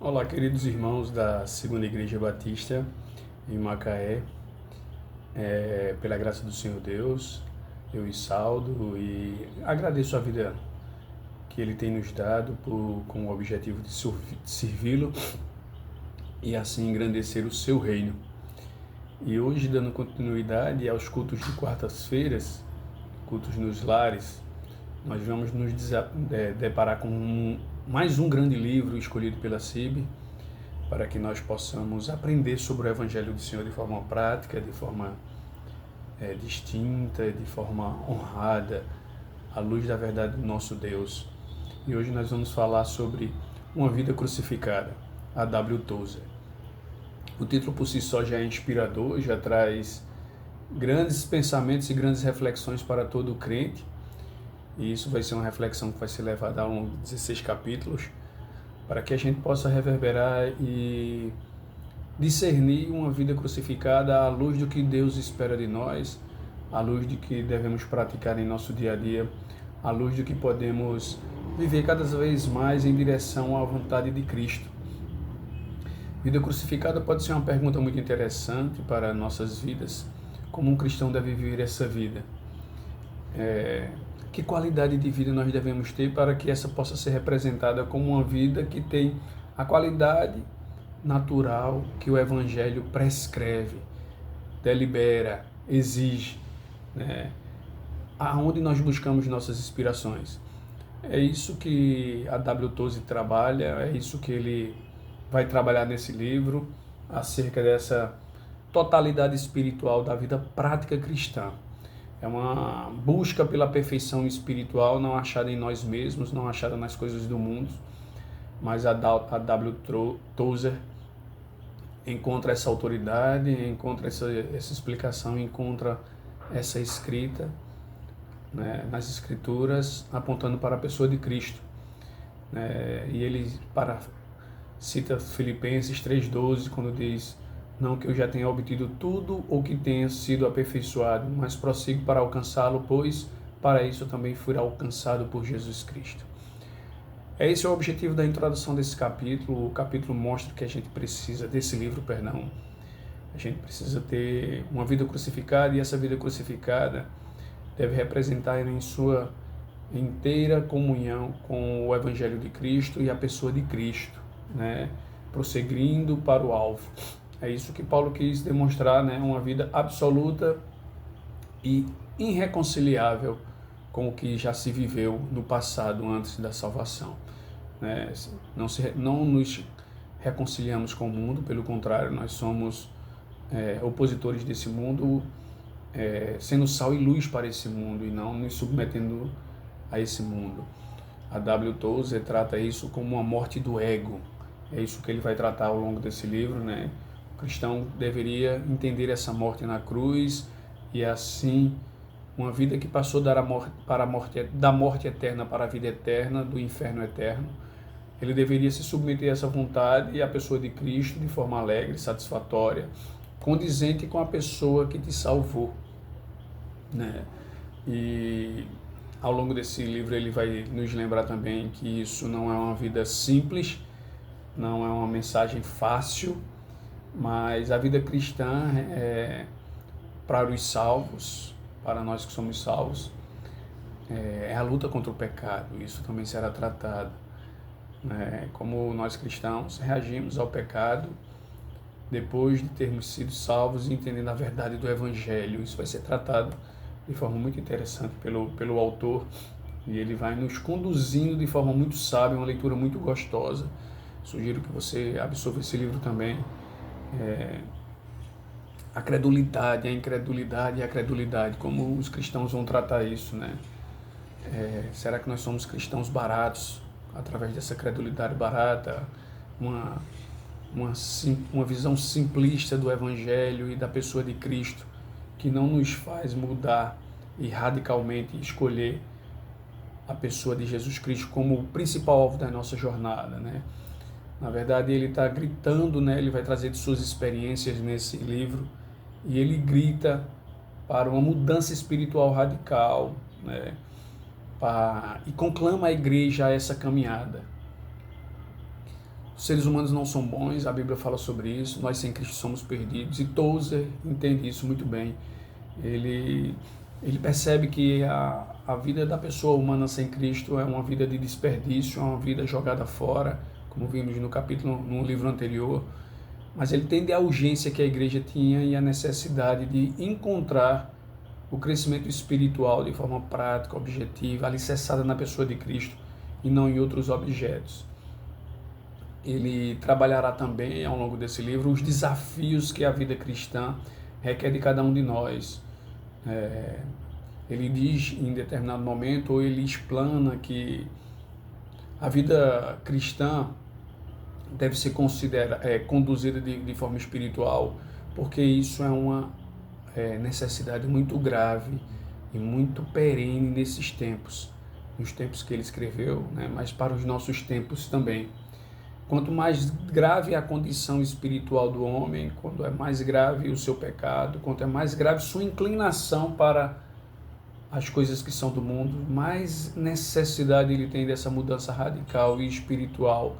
Olá, queridos irmãos da Segunda Igreja Batista em Macaé. Pela graça do Senhor Deus, eu saldo e agradeço a vida que Ele tem nos dado com o objetivo de servi-lo e assim engrandecer o seu reino. E hoje, dando continuidade aos cultos de quartas-feiras, cultos nos lares, nós vamos nos deparar com mais um grande livro escolhido pela CIB, para que nós possamos aprender sobre o Evangelho do Senhor de forma prática, de forma distinta, de forma honrada, à luz da verdade do nosso Deus. E hoje nós vamos falar sobre uma vida crucificada, a W. Tozer. O título por si só já é inspirador, já traz grandes pensamentos e grandes reflexões para todo crente. E isso vai ser uma reflexão que vai ser levada a longo de 16 capítulos, para que a gente possa reverberar e discernir uma vida crucificada à luz do que Deus espera de nós, à luz do que devemos praticar em nosso dia a dia, à luz do que podemos viver cada vez mais em direção à vontade de Cristo. Vida crucificada pode ser uma pergunta muito interessante para nossas vidas. Como um cristão deve viver essa vida? Que qualidade de vida nós devemos ter para que essa possa ser representada como uma vida que tem a qualidade natural que o Evangelho prescreve, delibera, exige, né? Aonde nós buscamos nossas inspirações. É isso que a W. Tozer trabalha, é isso que ele vai trabalhar nesse livro, acerca dessa totalidade espiritual da vida prática cristã. É uma busca pela perfeição espiritual, não achada em nós mesmos, não achada nas coisas do mundo, mas a W. Tozer encontra essa autoridade, encontra essa explicação, encontra essa escrita, né, nas Escrituras, apontando para a pessoa de Cristo. E ele cita Filipenses 3,12, quando diz: não que eu já tenha obtido tudo ou que tenha sido aperfeiçoado, mas prossigo para alcançá-lo, pois para isso também fui alcançado por Jesus Cristo. Esse é o objetivo da introdução desse capítulo. O capítulo mostra que a gente precisa, a gente precisa ter uma vida crucificada, e essa vida crucificada deve representar em sua inteira comunhão com o Evangelho de Cristo e a pessoa de Cristo, né? Prosseguindo para o alvo. É isso que Paulo quis demonstrar, né? Uma vida absoluta e irreconciliável com o que já se viveu no passado, antes da salvação. Né? Não nos reconciliamos com o mundo, pelo contrário, nós somos opositores desse mundo, sendo sal e luz para esse mundo e não nos submetendo a esse mundo. A W. Tozer trata isso como uma morte do ego. É isso que ele vai tratar ao longo desse livro, né? O cristão deveria entender essa morte na cruz e assim uma vida que passou da morte eterna para a vida eterna, do inferno eterno. Ele deveria se submeter a essa vontade e a pessoa de Cristo de forma alegre, satisfatória, condizente com a pessoa que te salvou, né? E ao longo desse livro ele vai nos lembrar também que isso não é uma vida simples, não é uma mensagem fácil, mas a vida cristã para os salvos, para nós que somos salvos, é a luta contra o pecado. Isso também será tratado, né? Como nós cristãos reagimos ao pecado depois de termos sido salvos e entendendo a verdade do Evangelho. Isso vai ser tratado de forma muito interessante pelo autor, e ele vai nos conduzindo de forma muito sábia, uma leitura muito gostosa. Sugiro que você absorva esse livro também. A credulidade, a incredulidade e a credulidade, como os cristãos vão tratar isso, né? Será que nós somos cristãos baratos, através dessa credulidade barata, uma visão simplista do Evangelho e da pessoa de Cristo, que não nos faz mudar e radicalmente escolher a pessoa de Jesus Cristo como o principal alvo da nossa jornada, né? Na verdade, ele está gritando, né? Ele vai trazer de suas experiências nesse livro, e ele grita para uma mudança espiritual radical, né? E conclama a igreja a essa caminhada. Os seres humanos não são bons, a Bíblia fala sobre isso, nós sem Cristo somos perdidos, e Tozer entende isso muito bem. Ele percebe que a vida da pessoa humana sem Cristo é uma vida de desperdício, é uma vida jogada fora, como vimos no livro anterior, mas ele entende a urgência que a igreja tinha e a necessidade de encontrar o crescimento espiritual de forma prática, objetiva, alicerçada na pessoa de Cristo e não em outros objetos. Ele trabalhará também, ao longo desse livro, os desafios que a vida cristã requer de cada um de nós. Ele diz em determinado momento, ou ele explana que a vida cristã deve ser conduzida de forma espiritual, porque isso é uma necessidade muito grave e muito perene nesses tempos, nos tempos que ele escreveu, né, mas para os nossos tempos também. Quanto mais grave é a condição espiritual do homem, quanto é mais grave o seu pecado, quanto é mais grave sua inclinação para as coisas que são do mundo, mais necessidade ele tem dessa mudança radical e espiritual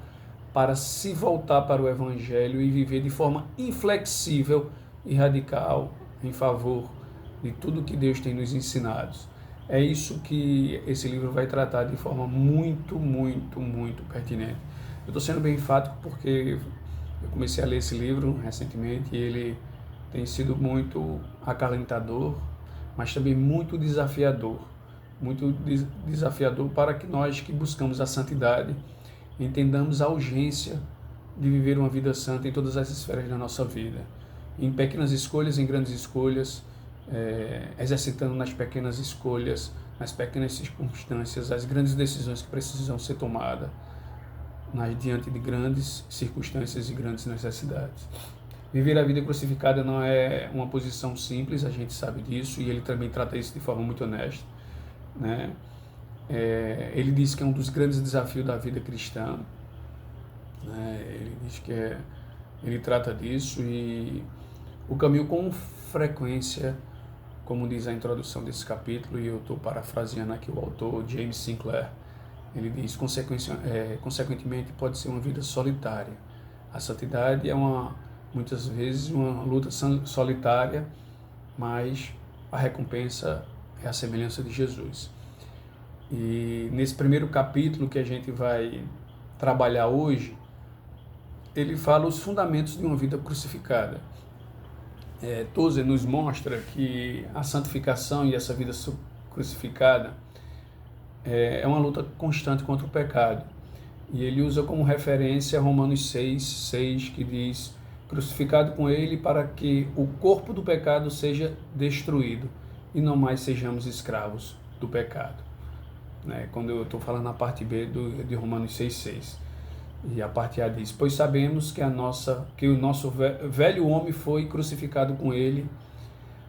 para se voltar para o Evangelho e viver de forma inflexível e radical em favor de tudo que Deus tem nos ensinado. É isso que esse livro vai tratar de forma muito, muito, muito pertinente. Eu estou sendo bem enfático porque eu comecei a ler esse livro recentemente e ele tem sido muito acalentador, mas também muito desafiador para que nós que buscamos a santidade entendamos a urgência de viver uma vida santa em todas as esferas da nossa vida, em pequenas escolhas, em grandes escolhas, exercitando nas pequenas escolhas, nas pequenas circunstâncias, as grandes decisões que precisam ser tomadas diante de grandes circunstâncias e grandes necessidades. Viver a vida crucificada não é uma posição simples, a gente sabe disso, e ele também trata isso de forma muito honesta, né? Ele diz que é um dos grandes desafios da vida cristã, né? Ele diz que ele trata disso, e o caminho com frequência, como diz a introdução desse capítulo, e eu estou parafraseando aqui o autor James Sinclair, ele diz, consequentemente, pode ser uma vida solitária. A santidade é muitas vezes uma luta solitária, mas a recompensa é a semelhança de Jesus. E nesse primeiro capítulo que a gente vai trabalhar hoje, ele fala os fundamentos de uma vida crucificada. Tozer nos mostra que a santificação e essa vida crucificada é uma luta constante contra o pecado. E ele usa como referência Romanos 6, que diz: crucificado com ele para que o corpo do pecado seja destruído e não mais sejamos escravos do pecado. Quando eu estou falando a parte B de Romanos 6. E a parte A diz: pois sabemos que o nosso velho homem foi crucificado com ele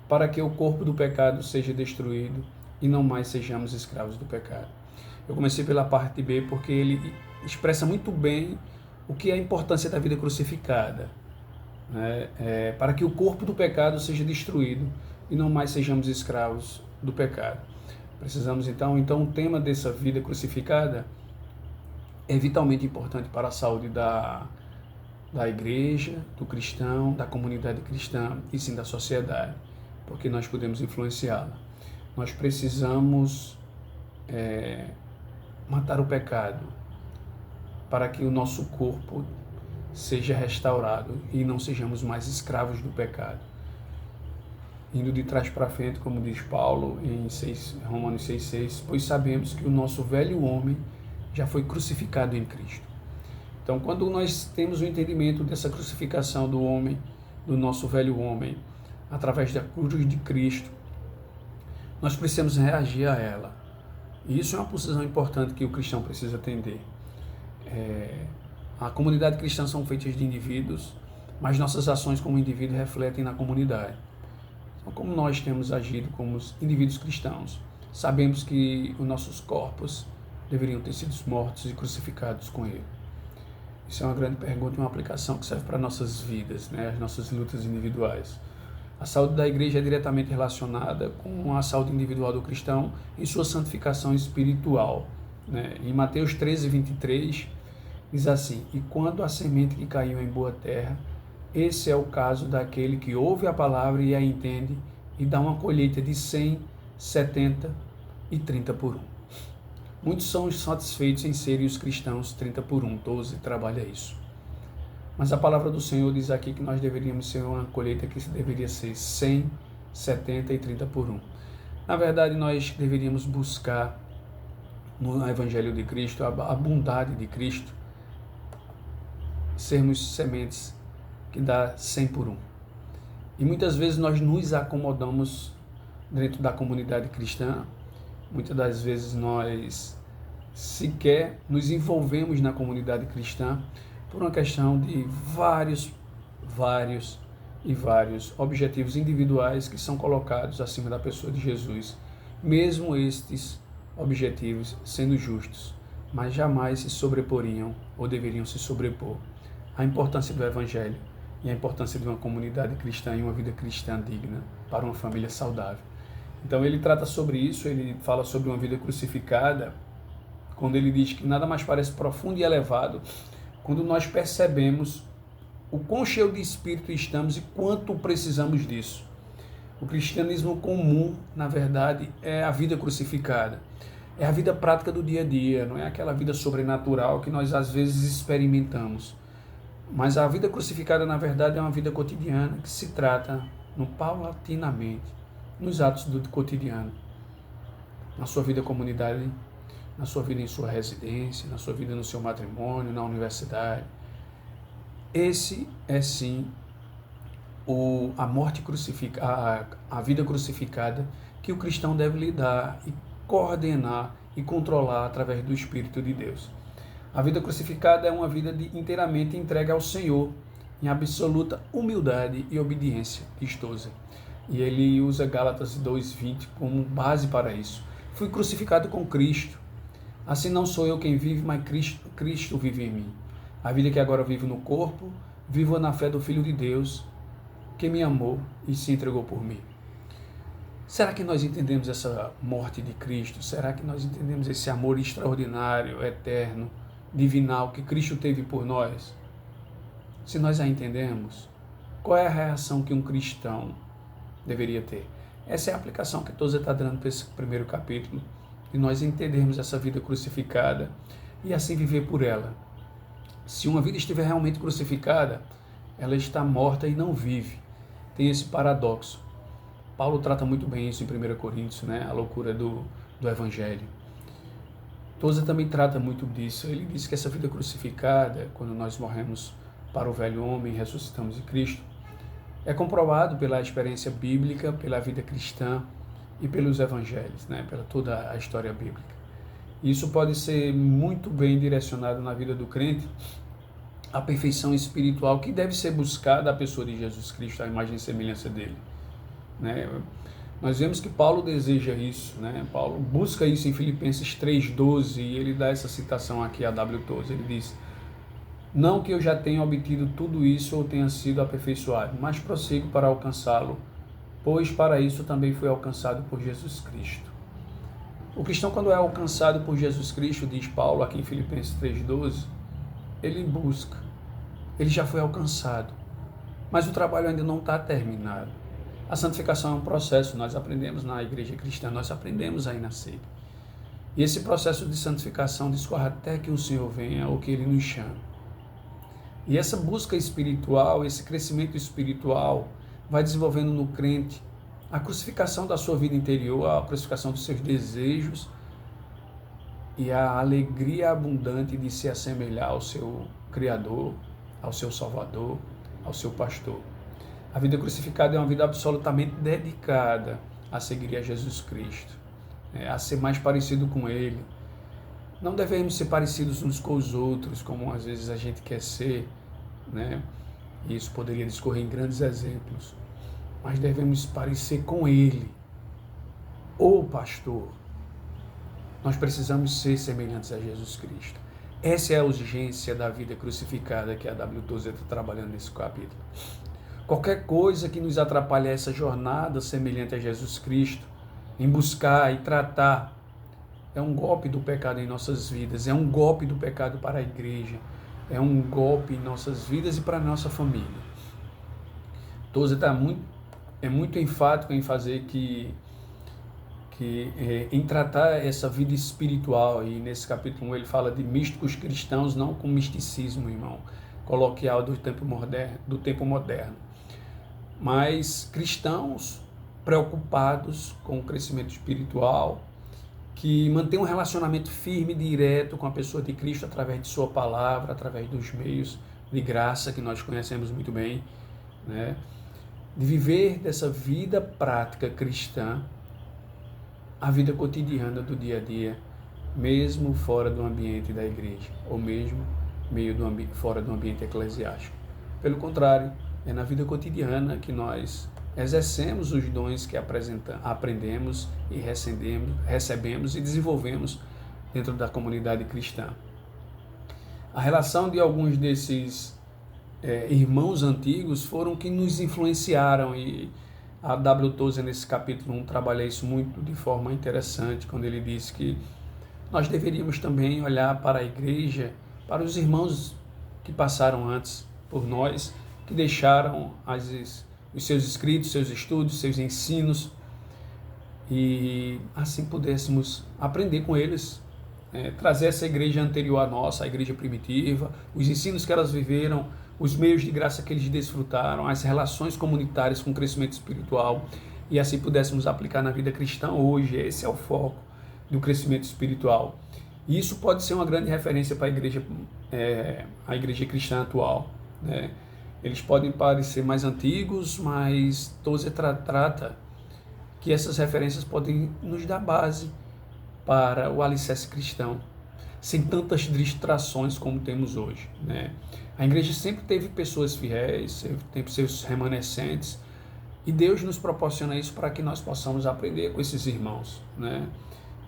para que o corpo do pecado seja destruído e não mais sejamos escravos do pecado. Eu comecei pela parte B porque ele expressa muito bem o que é a importância da vida crucificada, né? Para que o corpo do pecado seja destruído e não mais sejamos escravos do pecado. Precisamos então o tema dessa vida crucificada é vitalmente importante para a saúde da igreja, do cristão, da comunidade cristã e sim da sociedade, porque nós podemos influenciá-la. Nós precisamos matar o pecado para que o nosso corpo seja restaurado e não sejamos mais escravos do pecado. Indo de trás para frente, como diz Paulo em Romanos 6, pois sabemos que o nosso velho homem já foi crucificado em Cristo. Então, quando nós temos o entendimento dessa crucificação do homem, do nosso velho homem, através da cruz de Cristo, nós precisamos reagir a ela. E isso é uma posição importante que o cristão precisa atender. A comunidade cristã são feitas de indivíduos, mas nossas ações como indivíduo refletem na comunidade. Então, como nós temos agido como indivíduos cristãos, sabemos que os nossos corpos deveriam ter sido mortos e crucificados com ele. Isso é uma grande pergunta e uma aplicação que serve para nossas vidas, né? As nossas lutas individuais. A saúde da igreja é diretamente relacionada com a saúde individual do cristão e sua santificação espiritual, né? Em Mateus 13, 23, Diz assim: e quando a semente que caiu em boa terra, esse é o caso daquele que ouve a palavra e a entende e dá uma colheita de 100, 70 e 30 por 1. Muitos são os satisfeitos em serem os cristãos 30 por 1, 12 trabalha isso. Mas a palavra do Senhor diz aqui que nós deveríamos ser uma colheita que deveria ser 100, 70 e 30 por 1. Na verdade, nós deveríamos buscar no Evangelho de Cristo a bondade de Cristo, sermos sementes que dá 100 por 1. E muitas vezes nós nos acomodamos dentro da comunidade cristã, muitas das vezes nós sequer nos envolvemos na comunidade cristã por uma questão de vários objetivos individuais que são colocados acima da pessoa de Jesus, mesmo estes objetivos sendo justos, mas jamais se sobreporiam ou deveriam se sobrepor à importância do Evangelho e a importância de uma comunidade cristã e uma vida cristã digna para uma família saudável. Então ele trata sobre isso, ele fala sobre uma vida crucificada, quando ele diz que nada mais parece profundo e elevado, quando nós percebemos o quão cheio de espírito estamos e quanto precisamos disso. O cristianismo comum, na verdade, é a vida crucificada. É a vida prática do dia a dia, não é aquela vida sobrenatural que nós às vezes experimentamos. Mas a vida crucificada, na verdade, é uma vida cotidiana que se trata paulatinamente, nos atos do cotidiano, na sua vida comunidade, na sua vida em sua residência, na sua vida no seu matrimônio, na universidade. Esse é sim a morte crucificada, a vida crucificada que o cristão deve lidar e coordenar e controlar através do Espírito de Deus. A vida crucificada é uma vida inteiramente entregue ao Senhor, em absoluta humildade e obediência vistosa. E ele usa Gálatas 2:20 como base para isso. Fui crucificado com Cristo. Assim não sou eu quem vive, mas Cristo vive em mim. A vida que agora vivo no corpo, vivo na fé do Filho de Deus, que me amou e se entregou por mim. Será que nós entendemos essa morte de Cristo? Será que nós entendemos esse amor extraordinário, eterno, divinal que Cristo teve por nós? Se nós a entendemos, qual é a reação que um cristão deveria ter? Essa é a aplicação que Tozer está dando para esse primeiro capítulo, de nós entendermos essa vida crucificada e assim viver por ela. Se uma vida estiver realmente crucificada, ela está morta e não vive. Tem esse paradoxo. Paulo trata muito bem isso em 1 Coríntios, né? A loucura do Evangelho. Tozer também trata muito disso. Ele diz que essa vida crucificada, quando nós morremos para o velho homem e ressuscitamos em Cristo, é comprovado pela experiência bíblica, pela vida cristã e pelos evangelhos, né? Pela toda a história bíblica. Isso pode ser muito bem direcionado na vida do crente, a perfeição espiritual que deve ser buscada a pessoa de Jesus Cristo, a imagem e semelhança dele, né? Nós vemos que Paulo deseja isso, né? Paulo busca isso em Filipenses 3:12 e ele dá essa citação aqui a W. Tozer. Ele diz: não que eu já tenha obtido tudo isso ou tenha sido aperfeiçoado, mas prossigo para alcançá-lo, pois para isso também fui alcançado por Jesus Cristo. O cristão, quando é alcançado por Jesus Cristo, diz Paulo aqui em Filipenses 3:12, ele busca, ele já foi alcançado, mas o trabalho ainda não está terminado. A santificação é um processo, nós aprendemos na igreja cristã, nós aprendemos aí na seita. E esse processo de santificação discorre até que o Senhor venha ou que Ele nos chame. E essa busca espiritual, esse crescimento espiritual, vai desenvolvendo no crente a crucificação da sua vida interior, a crucificação dos seus desejos e a alegria abundante de se assemelhar ao seu Criador, ao seu Salvador, ao seu Pastor. A vida crucificada é uma vida absolutamente dedicada a seguir a Jesus Cristo, a ser mais parecido com Ele. Não devemos ser parecidos uns com os outros, como às vezes a gente quer ser, né? Isso poderia discorrer em grandes exemplos, mas devemos parecer com Ele, o Pastor. Nós precisamos ser semelhantes a Jesus Cristo. Essa é a urgência da vida crucificada que a W. Tozer está trabalhando nesse capítulo. Qualquer coisa que nos atrapalhe essa jornada semelhante a Jesus Cristo, em buscar e tratar é um golpe do pecado em nossas vidas, é um golpe do pecado para a igreja, é um golpe em nossas vidas e para a nossa família. Tozer é muito enfático em fazer em tratar essa vida espiritual, e nesse capítulo 1 ele fala de místicos cristãos, não com misticismo, irmão, coloquial do tempo moderno, mas cristãos preocupados com o crescimento espiritual, que mantém um relacionamento firme e direto com a pessoa de Cristo através de sua palavra, através dos meios de graça que nós conhecemos muito bem, né? De viver dessa vida prática cristã, a vida cotidiana do dia a dia, mesmo fora do ambiente da igreja, ou mesmo fora do ambiente eclesiástico. Pelo contrário, é na vida cotidiana que nós exercemos os dons que aprendemos e recebemos e desenvolvemos dentro da comunidade cristã. A relação de alguns desses irmãos antigos foram que nos influenciaram, e a W. Tozer, nesse capítulo 1, trabalha isso muito de forma interessante, quando ele diz que nós deveríamos também olhar para a igreja, para os irmãos que passaram antes por nós, que deixaram os seus escritos, seus estudos, seus ensinos, e assim pudéssemos aprender com eles, trazer essa igreja anterior à nossa, a igreja primitiva, os ensinos que elas viveram, os meios de graça que eles desfrutaram, as relações comunitárias com o crescimento espiritual, e assim pudéssemos aplicar na vida cristã hoje. Esse é o foco do crescimento espiritual. E isso pode ser uma grande referência para a igreja cristã atual, né? Eles podem parecer mais antigos, mas Tozer trata que essas referências podem nos dar base para o alicerce cristão, sem tantas distrações como temos hoje, né? A igreja sempre teve pessoas fiéis, sempre teve seus remanescentes, e Deus nos proporciona isso para que nós possamos aprender com esses irmãos, né?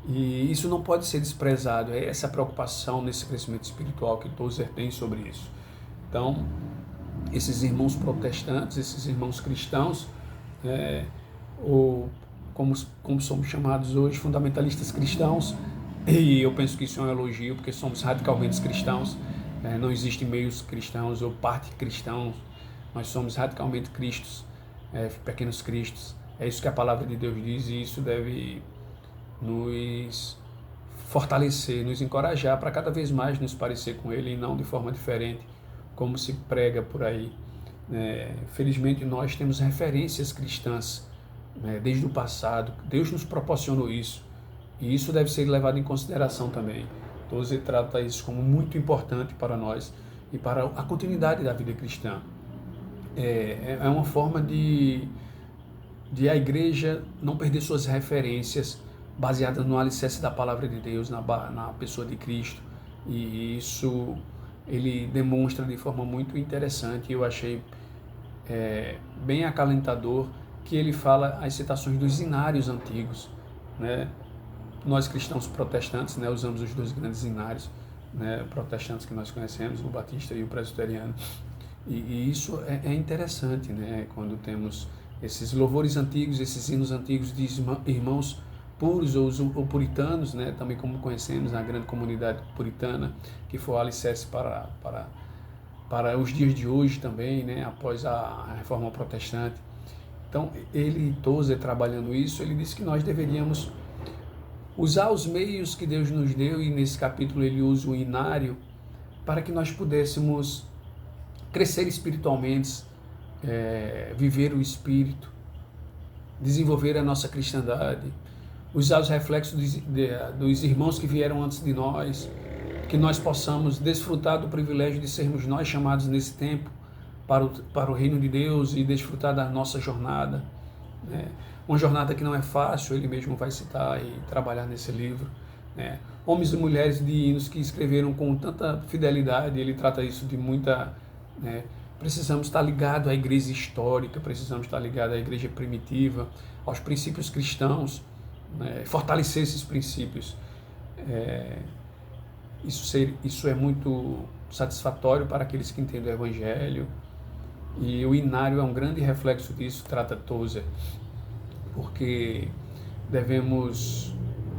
E isso não pode ser desprezado, é essa preocupação nesse crescimento espiritual que Tozer tem sobre isso. Então, esses irmãos protestantes, esses irmãos cristãos, ou como somos chamados hoje, fundamentalistas cristãos, e eu penso que isso é um elogio, porque somos radicalmente cristãos, não existem meios cristãos ou parte cristãos, nós somos radicalmente cristos, pequenos cristos. É isso que a palavra de Deus diz, e isso deve nos fortalecer, nos encorajar para cada vez mais nos parecer com Ele, e não de forma diferente, como se prega por aí. Felizmente nós temos referências cristãs, desde o passado. Deus nos proporcionou isso, e isso deve ser levado em consideração também. Tozer trata isso como muito importante para nós e para a continuidade da vida cristã. É uma forma de a igreja não perder suas referências baseadas no alicerce da palavra de Deus, na pessoa de Cristo, e isso ele demonstra de forma muito interessante. Eu achei bem acalentador que ele fala as citações dos inários antigos, né? Nós cristãos protestantes, né, usamos os dois grandes inários, né, protestantes que nós conhecemos, o batista e o presbiteriano, e isso é interessante, né, quando temos esses louvores antigos, esses hinos antigos de irmãos puros ou puritanos, né, também como conhecemos na grande comunidade puritana, que foi o alicerce para os dias de hoje também, né, após a reforma protestante. Então, Tozer, trabalhando isso, ele disse que nós deveríamos usar os meios que Deus nos deu, e nesse capítulo ele usa o inário, para que nós pudéssemos crescer espiritualmente, viver o Espírito, desenvolver a nossa cristandade, usar os reflexos dos irmãos que vieram antes de nós, que nós possamos desfrutar do privilégio de sermos nós chamados nesse tempo para o reino de Deus, e desfrutar da nossa jornada, né? Uma jornada que não é fácil, ele mesmo vai citar e trabalhar nesse livro, né? Homens e mulheres de hinos que escreveram com tanta fidelidade, ele trata isso de muita... Precisamos estar ligados à igreja histórica, precisamos estar ligados à igreja primitiva, aos princípios cristãos, né? Fortalecer esses princípios. Isso é muito satisfatório para aqueles que entendem o Evangelho, e o inário é um grande reflexo disso, trata Tozer, porque devemos,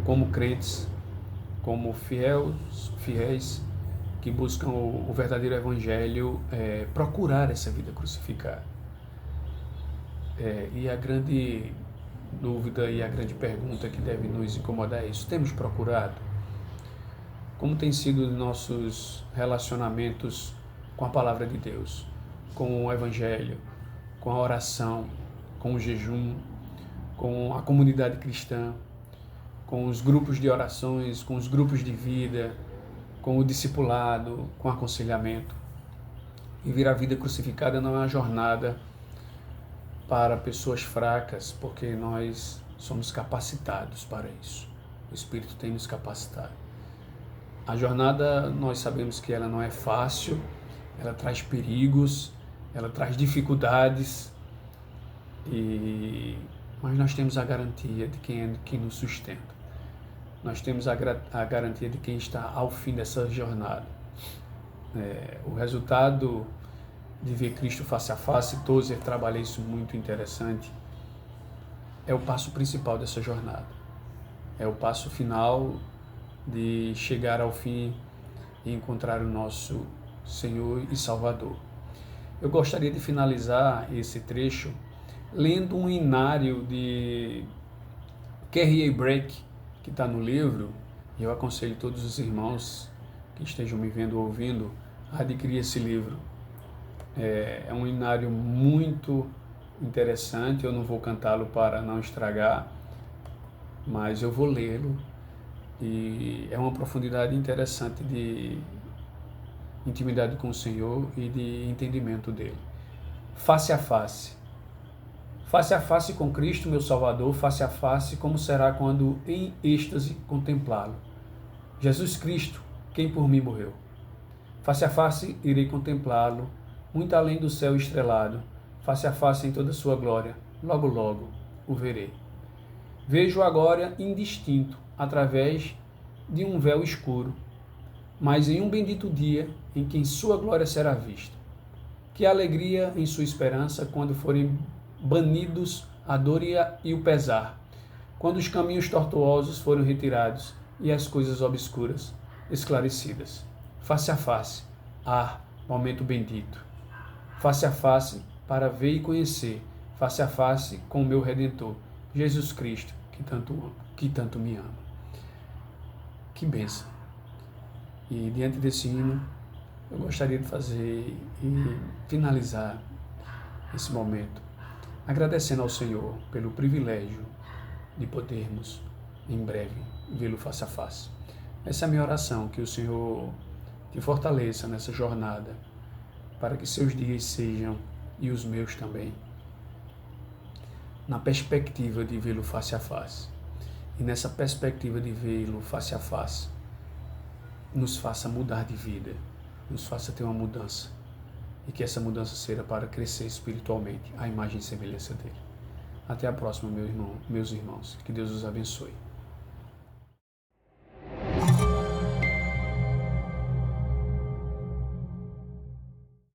como crentes, como fiéis que buscam o verdadeiro evangelho, procurar essa vida crucificada. E a grande dúvida e a grande pergunta que deve nos incomodar é isso: temos procurado? Como tem sido os nossos relacionamentos com a palavra de Deus, com o evangelho, com a oração, com o jejum, com a comunidade cristã, com os grupos de orações, com os grupos de vida, com o discipulado, com o aconselhamento? Viver a vida crucificada não é uma jornada para pessoas fracas, porque nós somos capacitados para isso. O Espírito tem nos capacitado. A jornada, nós sabemos que ela não é fácil, ela traz perigos, ela traz dificuldades, mas nós temos a garantia de quem é que nos sustenta. Nós temos a garantia de quem está ao fim dessa jornada. O resultado de ver Cristo face a face, Tozer trabalha isso muito interessante, é o passo principal dessa jornada. É o passo final de chegar ao fim e encontrar o nosso Senhor e Salvador. Eu gostaria de finalizar esse trecho lendo um hinário de R.A. Brack, que está no livro, e eu aconselho todos os irmãos que estejam me vendo ou ouvindo a adquirir esse livro. É um hinário muito interessante, eu não vou cantá-lo para não estragar, mas eu vou lê-lo, e é uma profundidade interessante de intimidade com o Senhor e de entendimento dele. Face a face. Face a face com Cristo, meu Salvador, face a face, como será quando em êxtase contemplá-lo. Jesus Cristo, quem por mim morreu. Face a face irei contemplá-lo, muito além do céu estrelado, face a face em toda a sua glória, logo logo o verei. Vejo agora indistinto, através de um véu escuro, mas em um bendito dia em que em sua glória será vista. Que alegria em sua esperança quando forem banidos a dor e o pesar, quando os caminhos tortuosos foram retirados e as coisas obscuras esclarecidas. Face a face, momento bendito. Face a face para ver e conhecer, face a face com o meu Redentor, Jesus Cristo, que tanto me ama. Que bênção! E diante desse hino, eu gostaria de fazer e finalizar esse momento agradecendo ao Senhor pelo privilégio de podermos, em breve, vê-lo face a face. Essa é a minha oração, que o Senhor te fortaleça nessa jornada, para que seus dias sejam, e os meus também, na perspectiva de vê-lo face a face. E nessa perspectiva de vê-lo face a face, nos faça mudar de vida, nos faça ter uma mudança, e que essa mudança seja para crescer espiritualmente à imagem e semelhança dele. Até a próxima, meus irmãos. Que Deus os abençoe.